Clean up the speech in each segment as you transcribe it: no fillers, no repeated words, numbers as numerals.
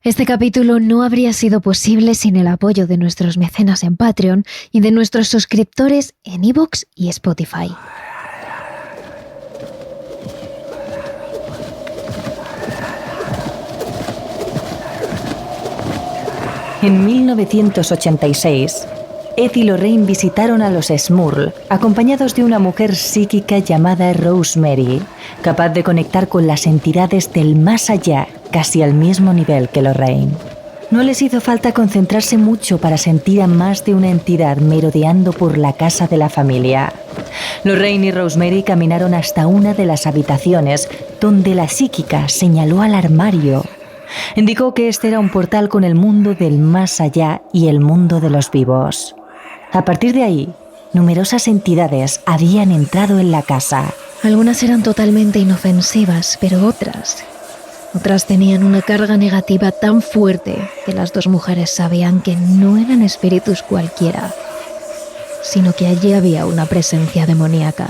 Este capítulo no habría sido posible sin el apoyo de nuestros mecenas en Patreon y de nuestros suscriptores en iVoox y Spotify. En 1986, Ed y Lorraine visitaron a los Smurl, acompañados de una mujer psíquica llamada Rosemary, capaz de conectar con las entidades del más allá, casi al mismo nivel que Lorraine. No les hizo falta concentrarse mucho para sentir a más de una entidad merodeando por la casa de la familia. Lorraine y Rosemary caminaron hasta una de las habitaciones, donde la psíquica señaló al armario. Indicó que este era un portal con el mundo del más allá y el mundo de los vivos. A partir de ahí, numerosas entidades habían entrado en la casa. Algunas eran totalmente inofensivas, pero otras tenían una carga negativa tan fuerte que las dos mujeres sabían que no eran espíritus cualquiera, sino que allí había una presencia demoníaca.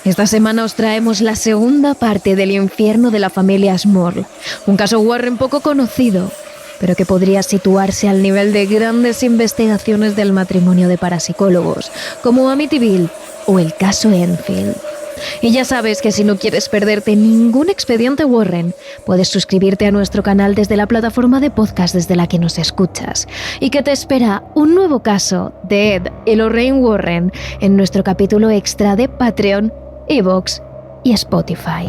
Esta semana os traemos la segunda parte del infierno de la familia Smurl, un caso Warren poco conocido, pero que podría situarse al nivel de grandes investigaciones del matrimonio de parapsicólogos, como Amityville o el caso Enfield. Y ya sabes que si no quieres perderte ningún expediente Warren, puedes suscribirte a nuestro canal desde la plataforma de podcast desde la que nos escuchas, y que te espera un nuevo caso de Ed y Lorraine Warren en nuestro capítulo extra de Patreon, iVoox y Spotify.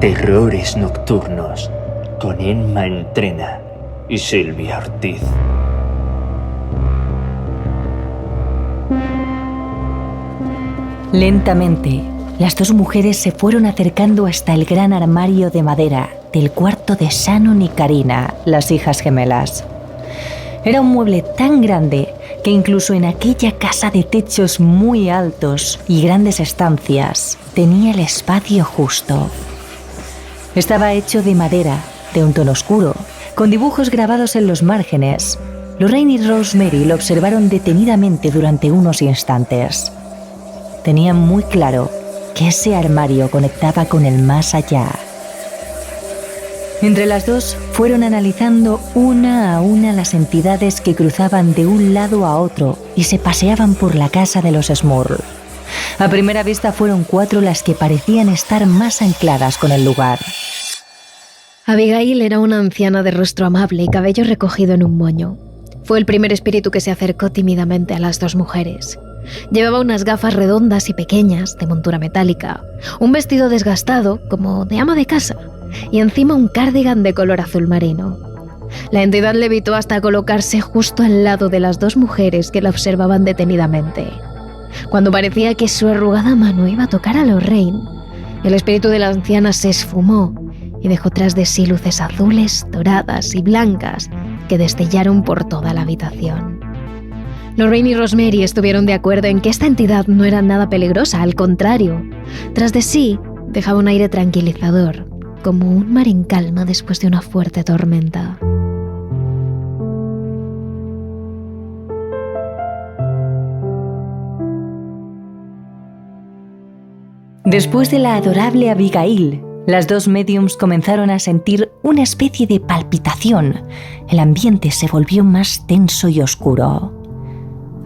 Terrores nocturnos con Emma Entrena y Silvia Ortiz. Lentamente, las dos mujeres se fueron acercando hasta el gran armario de madera del cuarto de Shannon y Karina, las hijas gemelas. Era un mueble tan grande que incluso en aquella casa de techos muy altos y grandes estancias tenía el espacio justo. Estaba hecho de madera, de un tono oscuro, con dibujos grabados en los márgenes. Lorraine y Rosemary lo observaron detenidamente durante unos instantes. Tenían muy claro que ese armario conectaba con el más allá. Entre las dos fueron analizando una a una las entidades que cruzaban de un lado a otro y se paseaban por la casa de los Smurl. A primera vista fueron 4 las que parecían estar más ancladas con el lugar. Abigail era una anciana de rostro amable y cabello recogido en un moño. Fue el primer espíritu que se acercó tímidamente a las dos mujeres. Llevaba unas gafas redondas y pequeñas, de montura metálica, un vestido desgastado, como de ama de casa, y encima un cardigan de color azul marino. La entidad levitó hasta colocarse justo al lado de las dos mujeres que la observaban detenidamente. Cuando parecía que su arrugada mano iba a tocar a Lorraine, el espíritu de la anciana se esfumó y dejó tras de sí luces azules, doradas y blancas que destellaron por toda la habitación. Lorraine y Rosemary estuvieron de acuerdo en que esta entidad no era nada peligrosa, al contrario. Tras de sí, dejaba un aire tranquilizador, como un mar en calma después de una fuerte tormenta. Después de la adorable Abigail, las dos médiums comenzaron a sentir una especie de palpitación. El ambiente se volvió más tenso y oscuro.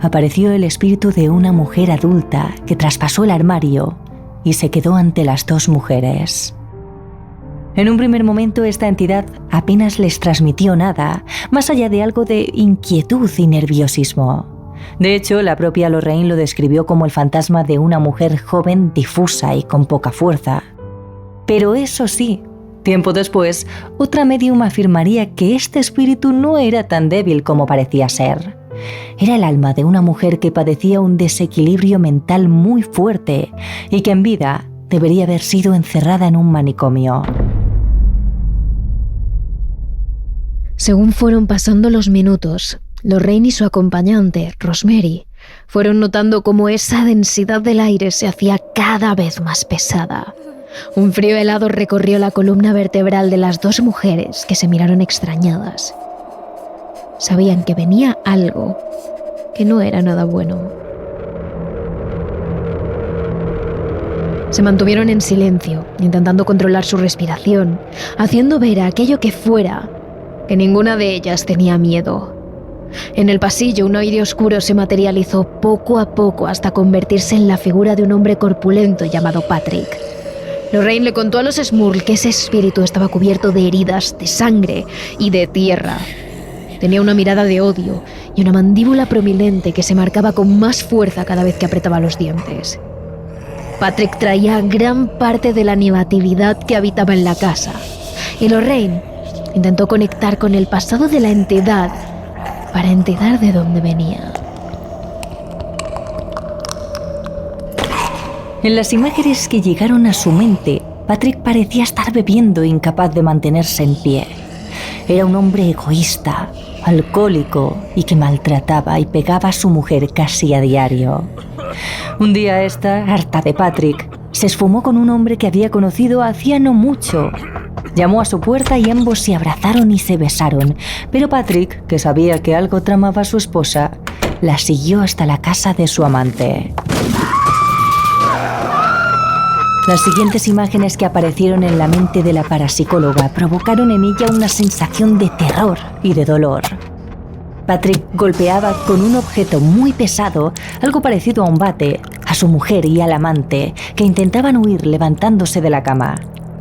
Apareció el espíritu de una mujer adulta que traspasó el armario y se quedó ante las dos mujeres. En un primer momento esta entidad apenas les transmitió nada, más allá de algo de inquietud y nerviosismo. De hecho, la propia Lorraine lo describió como el fantasma de una mujer joven, difusa y con poca fuerza. Pero eso sí, tiempo después, otra médium afirmaría que este espíritu no era tan débil como parecía ser. Era el alma de una mujer que padecía un desequilibrio mental muy fuerte y que en vida debería haber sido encerrada en un manicomio. Según fueron pasando los minutos, Lorraine y su acompañante, Rosemary, fueron notando cómo esa densidad del aire se hacía cada vez más pesada. Un frío helado recorrió la columna vertebral de las dos mujeres, que se miraron extrañadas. Sabían que venía algo que no era nada bueno. Se mantuvieron en silencio, intentando controlar su respiración, haciendo ver a aquello que fuera que ninguna de ellas tenía miedo. En el pasillo, un aire oscuro se materializó poco a poco hasta convertirse en la figura de un hombre corpulento llamado Patrick. Lorraine le contó a los Smurl que ese espíritu estaba cubierto de heridas, de sangre y de tierra. Tenía una mirada de odio y una mandíbula prominente que se marcaba con más fuerza cada vez que apretaba los dientes. Patrick traía gran parte de la negatividad que habitaba en la casa, y Lorraine intentó conectar con el pasado de la entidad para entender de dónde venía. En las imágenes que llegaron a su mente, Patrick parecía estar bebiendo, incapaz de mantenerse en pie. Era un hombre egoísta, alcohólico y que maltrataba y pegaba a su mujer casi a diario. Un día esta, harta de Patrick, se esfumó con un hombre que había conocido hacía no mucho. Llamó a su puerta y ambos se abrazaron y se besaron, pero Patrick, que sabía que algo tramaba a su esposa, la siguió hasta la casa de su amante. Las siguientes imágenes que aparecieron en la mente de la parapsicóloga provocaron en ella una sensación de terror y de dolor. Patrick golpeaba con un objeto muy pesado, algo parecido a un bate, a su mujer y al amante, que intentaban huir levantándose de la cama.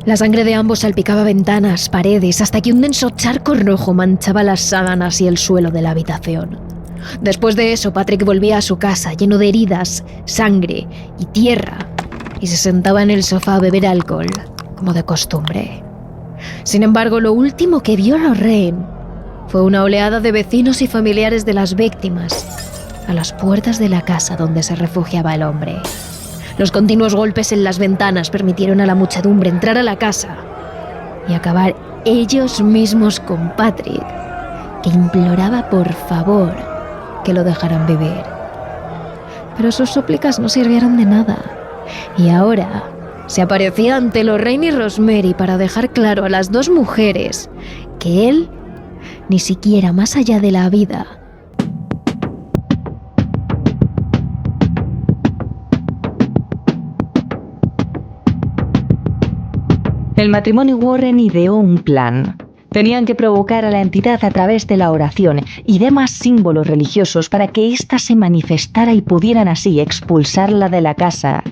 La sangre de ambos salpicaba ventanas, paredes, hasta que un denso charco rojo manchaba las sábanas y el suelo de la habitación. Después de eso, Patrick volvía a su casa lleno de heridas, sangre y tierra, y se sentaba en el sofá a beber alcohol, como de costumbre. Sin embargo, lo último que vio Lorraine fue una oleada de vecinos y familiares de las víctimas a las puertas de la casa donde se refugiaba el hombre. Los continuos golpes en las ventanas permitieron a la muchedumbre entrar a la casa y acabar ellos mismos con Patrick, que imploraba por favor que lo dejaran vivir. Pero sus súplicas no sirvieron de nada, y ahora se aparecía ante Lorraine y Rosemary para dejar claro a las dos mujeres que él, ni siquiera más allá de la vida, El matrimonio Warren ideó un plan. Tenían que provocar a la entidad a través de la oración y demás símbolos religiosos para que ésta se manifestara y pudieran así expulsarla de la casa.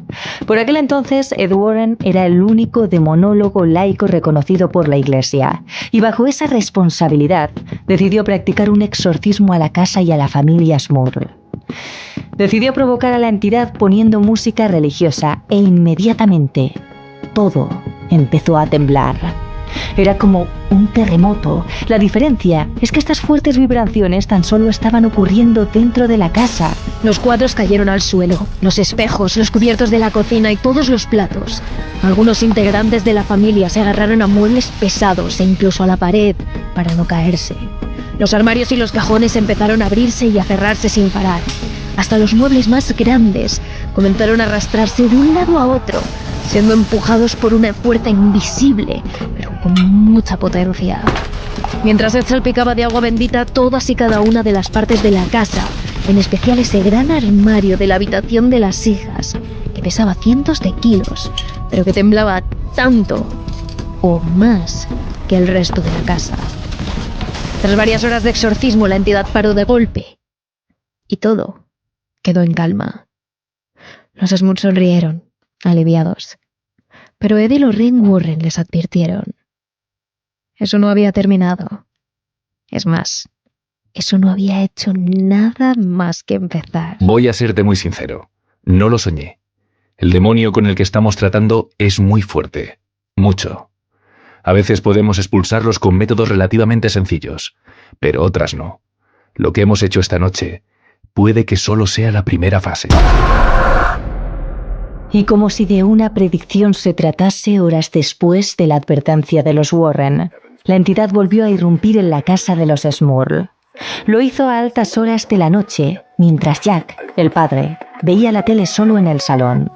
Por aquel entonces, Ed Warren era el único demonólogo laico reconocido por la Iglesia, y bajo esa responsabilidad decidió practicar un exorcismo a la casa y a la familia Smurl. Decidió provocar a la entidad poniendo música religiosa e inmediatamente todo empezó a temblar. Era como un terremoto. La diferencia es que estas fuertes vibraciones tan solo estaban ocurriendo dentro de la casa. Los cuadros cayeron al suelo, los espejos, los cubiertos de la cocina y todos los platos. Algunos integrantes de la familia se agarraron a muebles pesados e incluso a la pared para no caerse. Los armarios y los cajones empezaron a abrirse y a cerrarse sin parar. Hasta los muebles más grandes comenzaron a arrastrarse de un lado a otro, siendo empujados por una fuerza invisible, pero con mucha potencia. Mientras Ed salpicaba de agua bendita todas y cada una de las partes de la casa, en especial ese gran armario de la habitación de las hijas, que pesaba cientos de kilos, pero que temblaba tanto o más que el resto de la casa. Tras varias horas de exorcismo, la entidad paró de golpe y todo quedó en calma. Los Smurl sonrieron, aliviados, pero Ed y Lorraine Warren les advirtieron: eso no había terminado. Es más, eso no había hecho nada más que empezar. Voy a serte muy sincero, no lo soñé. El demonio con el que estamos tratando es muy fuerte, mucho. A veces podemos expulsarlos con métodos relativamente sencillos, pero otras no. Lo que hemos hecho esta noche puede que solo sea la primera fase. Y como si de una predicción se tratase, horas después de la advertencia de los Warren, la entidad volvió a irrumpir en la casa de los Smurl. Lo hizo a altas horas de la noche, mientras Jack, el padre, veía la tele solo en el salón.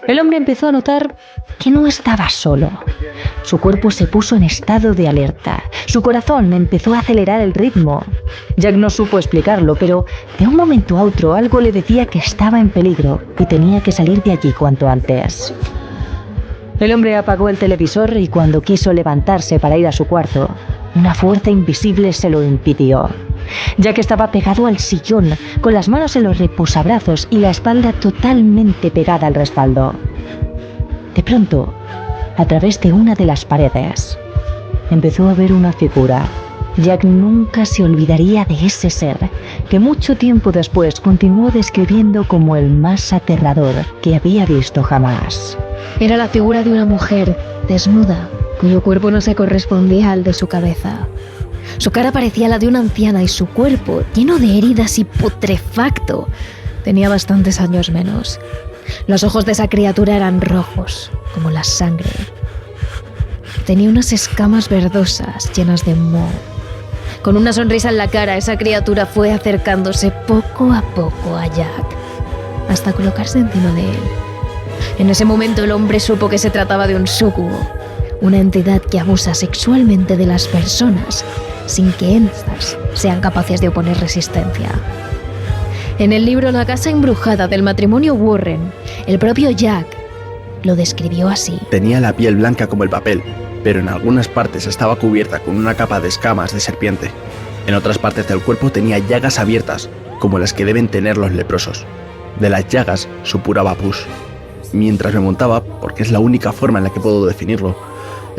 El hombre empezó a notar que no estaba solo. Su cuerpo se puso en estado de alerta. Su corazón empezó a acelerar el ritmo. Jack no supo explicarlo, pero de un momento a otro algo le decía que estaba en peligro y tenía que salir de allí cuanto antes. El hombre apagó el televisor y cuando quiso levantarse para ir a su cuarto, una fuerza invisible se lo impidió. Jack estaba pegado al sillón, con las manos en los reposabrazos y la espalda totalmente pegada al respaldo. De pronto, a través de una de las paredes, empezó a ver una figura. Jack nunca se olvidaría de ese ser, que mucho tiempo después continuó describiendo como el más aterrador que había visto jamás. Era la figura de una mujer desnuda, cuyo cuerpo no se correspondía al de su cabeza. Su cara parecía la de una anciana y su cuerpo, lleno de heridas y putrefacto, tenía bastantes años menos. Los ojos de esa criatura eran rojos, como la sangre. Tenía unas escamas verdosas llenas de moho. Con una sonrisa en la cara, esa criatura fue acercándose poco a poco a Jack, hasta colocarse encima de él. En ese momento el hombre supo que se trataba de un súcubo, una entidad que abusa sexualmente de las personas sin que éstas sean capaces de oponer resistencia. En el libro La casa embrujada del matrimonio Warren, el propio Jack lo describió así. Tenía la piel blanca como el papel, pero en algunas partes estaba cubierta con una capa de escamas de serpiente. En otras partes del cuerpo tenía llagas abiertas, como las que deben tener los leprosos. De las llagas supuraba pus. Mientras me montaba, porque es la única forma en la que puedo definirlo,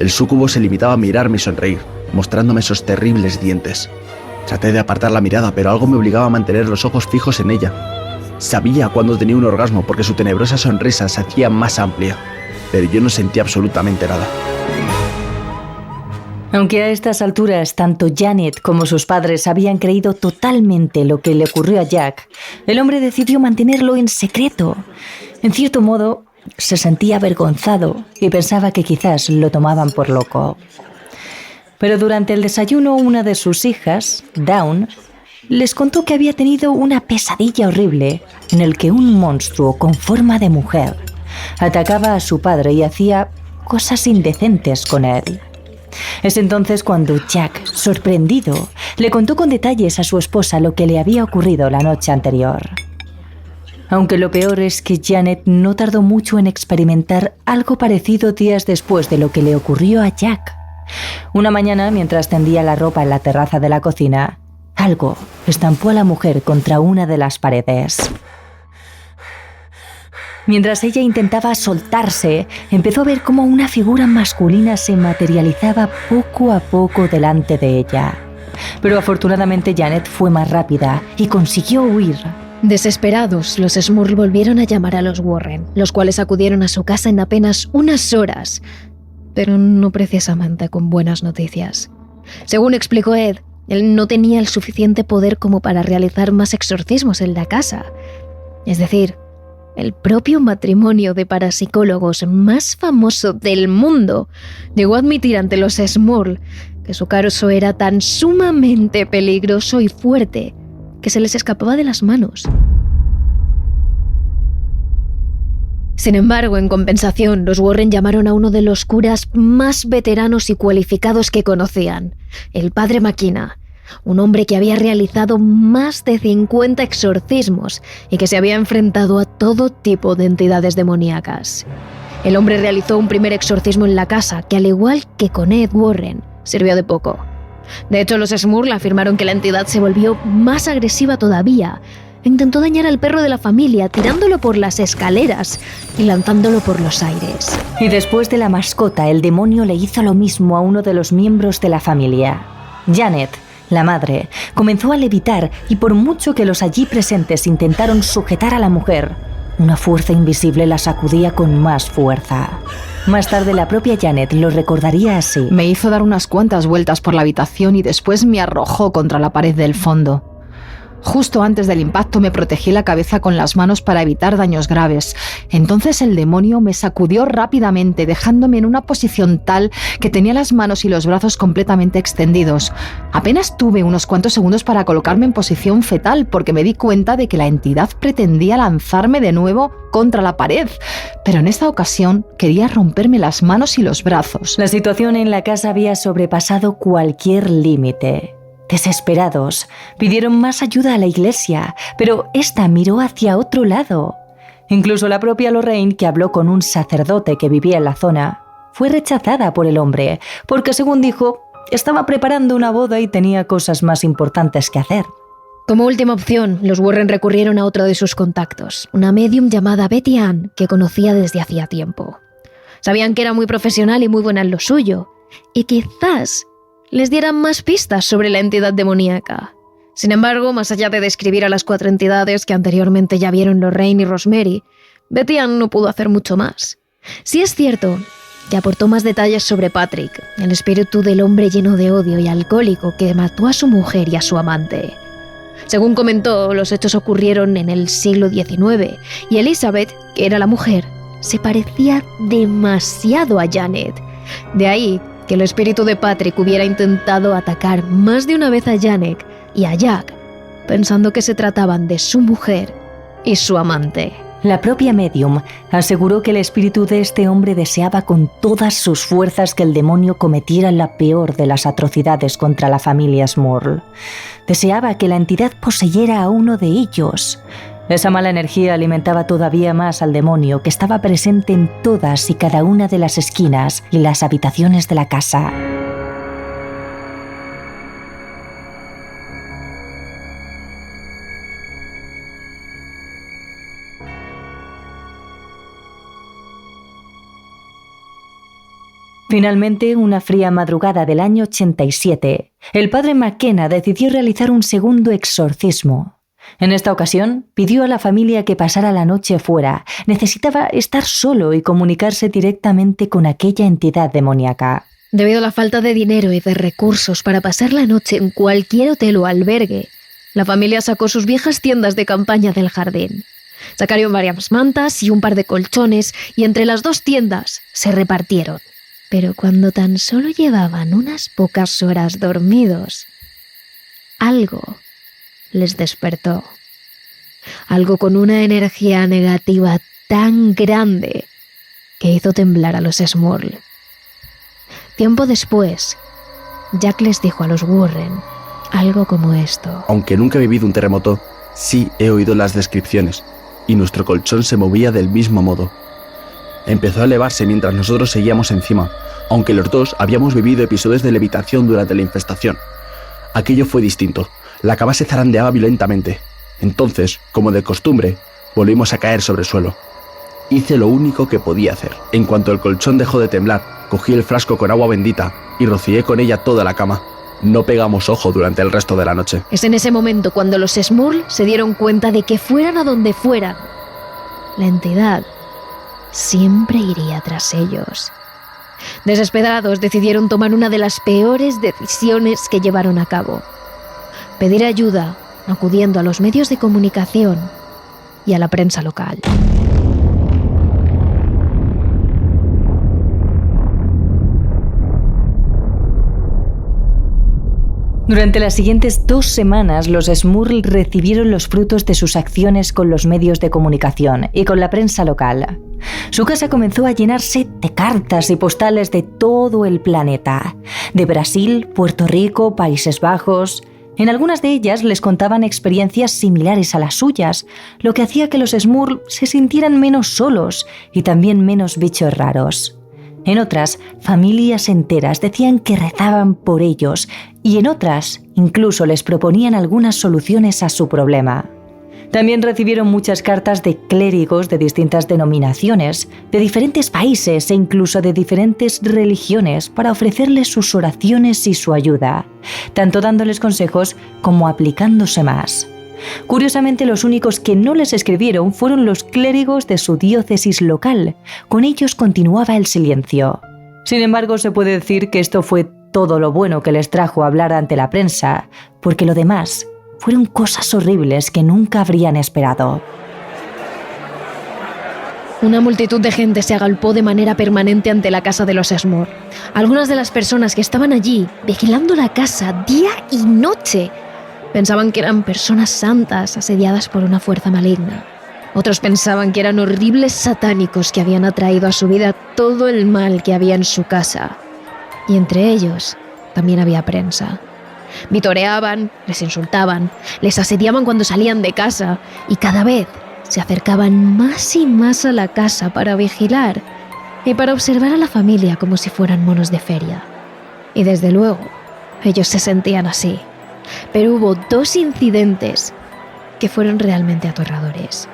el súcubo se limitaba a mirarme y sonreír, mostrándome esos terribles dientes. Traté de apartar la mirada, pero algo me obligaba a mantener los ojos fijos en ella. Sabía cuando tenía un orgasmo porque su tenebrosa sonrisa se hacía más amplia, pero yo no sentía absolutamente nada. Aunque a estas alturas tanto Janet como sus padres habían creído totalmente lo que le ocurrió a Jack, el hombre decidió mantenerlo en secreto. En cierto modo, se sentía avergonzado y pensaba que quizás lo tomaban por loco. Pero durante el desayuno, una de sus hijas, Dawn, les contó que había tenido una pesadilla horrible en el que un monstruo con forma de mujer atacaba a su padre y hacía cosas indecentes con él. Es entonces cuando Jack, sorprendido, le contó con detalles a su esposa lo que le había ocurrido la noche anterior. Aunque lo peor es que Janet no tardó mucho en experimentar algo parecido días después de lo que le ocurrió a Jack. Una mañana, mientras tendía la ropa en la terraza de la cocina, algo estampó a la mujer contra una de las paredes. Mientras ella intentaba soltarse, empezó a ver cómo una figura masculina se materializaba poco a poco delante de ella. Pero afortunadamente Janet fue más rápida y consiguió huir. Desesperados, los Smurl volvieron a llamar a los Warren, los cuales acudieron a su casa en apenas unas horas, pero no precisamente con buenas noticias. Según explicó Ed, él no tenía el suficiente poder como para realizar más exorcismos en la casa. Es decir, el propio matrimonio de parapsicólogos más famoso del mundo llegó a admitir ante los Smurl que su caso era tan sumamente peligroso y fuerte que se les escapaba de las manos. Sin embargo, en compensación, los Warren llamaron a uno de los curas más veteranos y cualificados que conocían, el padre Maquina, un hombre que había realizado más de 50 exorcismos y que se había enfrentado a todo tipo de entidades demoníacas. El hombre realizó un primer exorcismo en la casa que, al igual que con Ed Warren, sirvió de poco. De hecho, los Smurl afirmaron que la entidad se volvió más agresiva todavía. Intentó dañar al perro de la familia, tirándolo por las escaleras y lanzándolo por los aires. Y después de la mascota, el demonio le hizo lo mismo a uno de los miembros de la familia. Janet, la madre, comenzó a levitar y por mucho que los allí presentes intentaron sujetar a la mujer, una fuerza invisible la sacudía con más fuerza. Más tarde la propia Janet lo recordaría así. Me hizo dar unas cuantas vueltas por la habitación y después me arrojó contra la pared del fondo. Justo antes del impacto me protegí la cabeza con las manos para evitar daños graves. Entonces el demonio me sacudió rápidamente, dejándome en una posición tal que tenía las manos y los brazos completamente extendidos. Apenas tuve unos cuantos segundos para colocarme en posición fetal porque me di cuenta de que la entidad pretendía lanzarme de nuevo contra la pared, pero en esta ocasión quería romperme las manos y los brazos. La situación en la casa había sobrepasado cualquier límite. Desesperados, pidieron más ayuda a la iglesia, pero esta miró hacia otro lado. Incluso la propia Lorraine, que habló con un sacerdote que vivía en la zona, fue rechazada por el hombre, porque según dijo, estaba preparando una boda y tenía cosas más importantes que hacer. Como última opción, los Warren recurrieron a otro de sus contactos, una medium llamada Betty Ann, que conocía desde hacía tiempo. Sabían que era muy profesional y muy buena en lo suyo, y quizás les dieran más pistas sobre la entidad demoníaca. Sin embargo, más allá de describir a las 4 entidades que anteriormente ya vieron Lorraine y Rosemary, Betty Ann no pudo hacer mucho más. Sí es cierto que aportó más detalles sobre Patrick, el espíritu del hombre lleno de odio y alcohólico que mató a su mujer y a su amante. Según comentó, los hechos ocurrieron en el siglo XIX y Elizabeth, que era la mujer, se parecía demasiado a Janet. De ahí que el espíritu de Patrick hubiera intentado atacar más de una vez a Janet y a Jack, pensando que se trataban de su mujer y su amante. La propia medium aseguró que el espíritu de este hombre deseaba con todas sus fuerzas que el demonio cometiera la peor de las atrocidades contra la familia Smurl. Deseaba que la entidad poseyera a uno de ellos. Esa mala energía alimentaba todavía más al demonio, que estaba presente en todas y cada una de las esquinas y las habitaciones de la casa. Finalmente, una fría madrugada del año 87, el padre McKenna decidió realizar un segundo exorcismo. En esta ocasión, pidió a la familia que pasara la noche fuera. Necesitaba estar solo y comunicarse directamente con aquella entidad demoníaca. Debido a la falta de dinero y de recursos para pasar la noche en cualquier hotel o albergue, la familia sacó sus viejas tiendas de campaña del jardín. Sacaron varias mantas y un par de colchones y entre las 2 tiendas se repartieron. Pero cuando tan solo llevaban unas pocas horas dormidos, algo les despertó. Algo con una energía negativa tan grande que hizo temblar a los Smurl. Tiempo después, Jack les dijo a los Warren algo como esto. Aunque nunca he vivido un terremoto, sí he oído las descripciones, y nuestro colchón se movía del mismo modo. Empezó a elevarse mientras nosotros seguíamos encima, aunque los dos habíamos vivido episodios de levitación durante la infestación. Aquello fue distinto. La cama se zarandeaba violentamente. Entonces, como de costumbre, volvimos a caer sobre el suelo. Hice lo único que podía hacer. En cuanto el colchón dejó de temblar, cogí el frasco con agua bendita y rocié con ella toda la cama. No pegamos ojo durante el resto de la noche. Es en ese momento cuando los Smurl se dieron cuenta de que fueran a donde fueran, la entidad siempre iría tras ellos. Desesperados, decidieron tomar una de las peores decisiones que llevaron a cabo: pedir ayuda acudiendo a los medios de comunicación y a la prensa local. Durante las siguientes 2 semanas, los Smurl recibieron los frutos de sus acciones con los medios de comunicación y con la prensa local. Su casa comenzó a llenarse de cartas y postales de todo el planeta, de Brasil, Puerto Rico, Países Bajos. En algunas de ellas les contaban experiencias similares a las suyas, lo que hacía que los Smurl se sintieran menos solos y también menos bichos raros. En otras, familias enteras decían que rezaban por ellos y en otras incluso les proponían algunas soluciones a su problema. También recibieron muchas cartas de clérigos de distintas denominaciones, de diferentes países e incluso de diferentes religiones para ofrecerles sus oraciones y su ayuda, tanto dándoles consejos como aplicándose más. Curiosamente, los únicos que no les escribieron fueron los clérigos de su diócesis local. Con ellos continuaba el silencio. Sin embargo, se puede decir que esto fue todo lo bueno que les trajo hablar ante la prensa, porque lo demás fueron cosas horribles que nunca habrían esperado. Una multitud de gente se agolpó de manera permanente ante la casa de los Small. Algunas de las personas que estaban allí, vigilando la casa día y noche, pensaban que eran personas santas asediadas por una fuerza maligna. Otros pensaban que eran horribles satánicos que habían atraído a su vida todo el mal que había en su casa. Y entre ellos también había prensa. Vitoreaban, les insultaban, les asediaban cuando salían de casa y cada vez se acercaban más y más a la casa para vigilar y para observar a la familia como si fueran monos de feria. Y desde luego, ellos se sentían así. Pero hubo 2 incidentes que fueron realmente aterradores.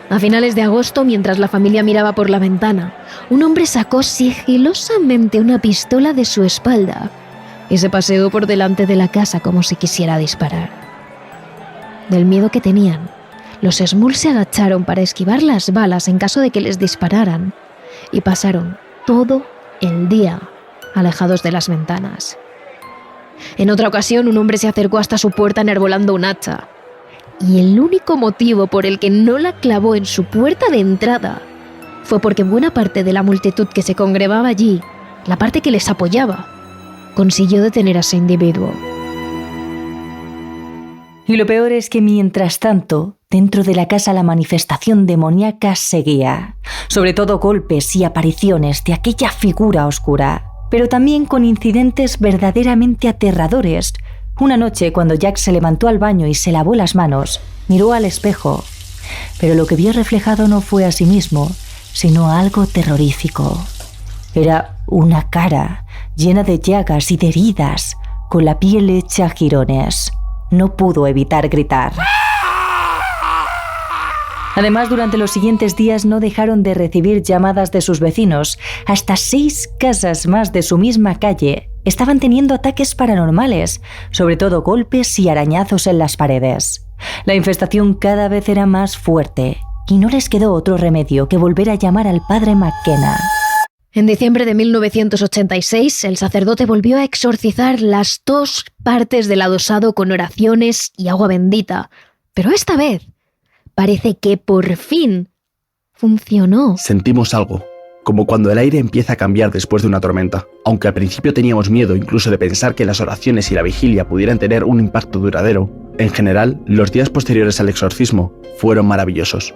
A finales de agosto, mientras la familia miraba por la ventana, un hombre sacó sigilosamente una pistola de su espalda y se paseó por delante de la casa como si quisiera disparar. Del miedo que tenían, los Small se agacharon para esquivar las balas en caso de que les dispararan y pasaron todo el día alejados de las ventanas. En otra ocasión, un hombre se acercó hasta su puerta enarbolando un hacha y el único motivo por el que no la clavó en su puerta de entrada fue porque buena parte de la multitud que se congregaba allí, la parte que les apoyaba, consiguió detener a ese individuo. Y lo peor es que mientras tanto, dentro de la casa la manifestación demoníaca seguía, sobre todo golpes y apariciones de aquella figura oscura, pero también con incidentes verdaderamente aterradores. Una noche, cuando Jack se levantó al baño y se lavó las manos, miró al espejo, pero lo que vio reflejado no fue a sí mismo, sino algo terrorífico. Era una cara llena de llagas y de heridas, con la piel hecha a jirones. No pudo evitar gritar. Además, durante los siguientes días no dejaron de recibir llamadas de sus vecinos. Hasta 6 casas más de su misma calle estaban teniendo ataques paranormales, sobre todo golpes y arañazos en las paredes. La infestación cada vez era más fuerte y no les quedó otro remedio que volver a llamar al padre McKenna. En diciembre de 1986, el sacerdote volvió a exorcizar las 2 partes del adosado con oraciones y agua bendita, pero esta vez parece que por fin funcionó. Sentimos algo, como cuando el aire empieza a cambiar después de una tormenta. Aunque al principio teníamos miedo incluso de pensar que las oraciones y la vigilia pudieran tener un impacto duradero, en general, los días posteriores al exorcismo fueron maravillosos.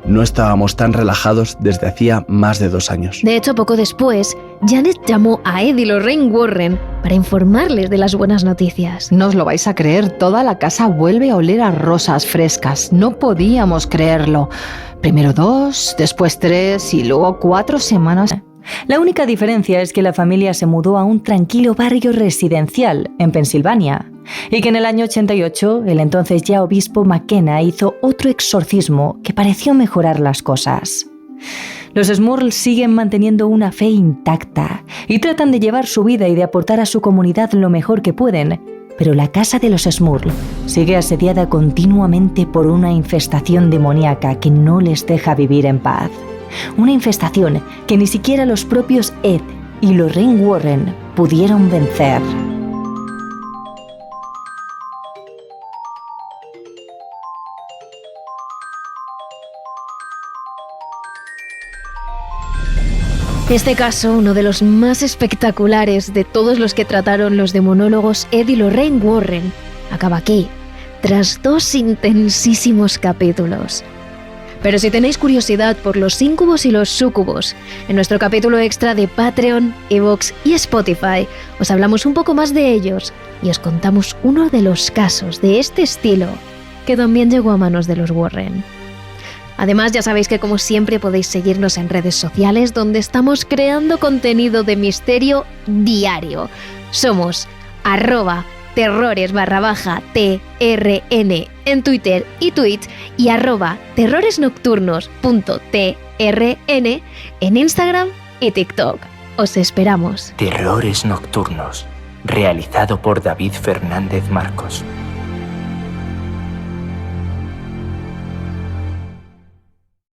No estábamos tan relajados desde hacía más de 2 años. De hecho, poco después, Janet llamó a Ed y Lorraine Warren para informarles de las buenas noticias. No os lo vais a creer, toda la casa vuelve a oler a rosas frescas. No podíamos creerlo. Primero 2, después 3 y luego 4 semanas. La única diferencia es que la familia se mudó a un tranquilo barrio residencial en Pensilvania y que en el año 88 el entonces ya obispo McKenna hizo otro exorcismo que pareció mejorar las cosas. Los Smurl siguen manteniendo una fe intacta y tratan de llevar su vida y de aportar a su comunidad lo mejor que pueden, pero la casa de los Smurl sigue asediada continuamente por una infestación demoníaca que no les deja vivir en paz. Una infestación que ni siquiera los propios Ed y Lorraine Warren pudieron vencer. Este caso, uno de los más espectaculares de todos los que trataron los demonólogos Ed y Lorraine Warren, acaba aquí, tras 2 intensísimos capítulos. Pero si tenéis curiosidad por los íncubos y los súcubos, en nuestro capítulo extra de Patreon, iVoox y Spotify, os hablamos un poco más de ellos y os contamos uno de los casos de este estilo que también llegó a manos de los Warren. Además, ya sabéis que como siempre podéis seguirnos en redes sociales donde estamos creando contenido de misterio diario. Somos @terrores_TRN en Twitter y Twitch y @terroresnocturnos.trn en Instagram y TikTok. Os esperamos. Terrores Nocturnos, realizado por David Fernández Marcos.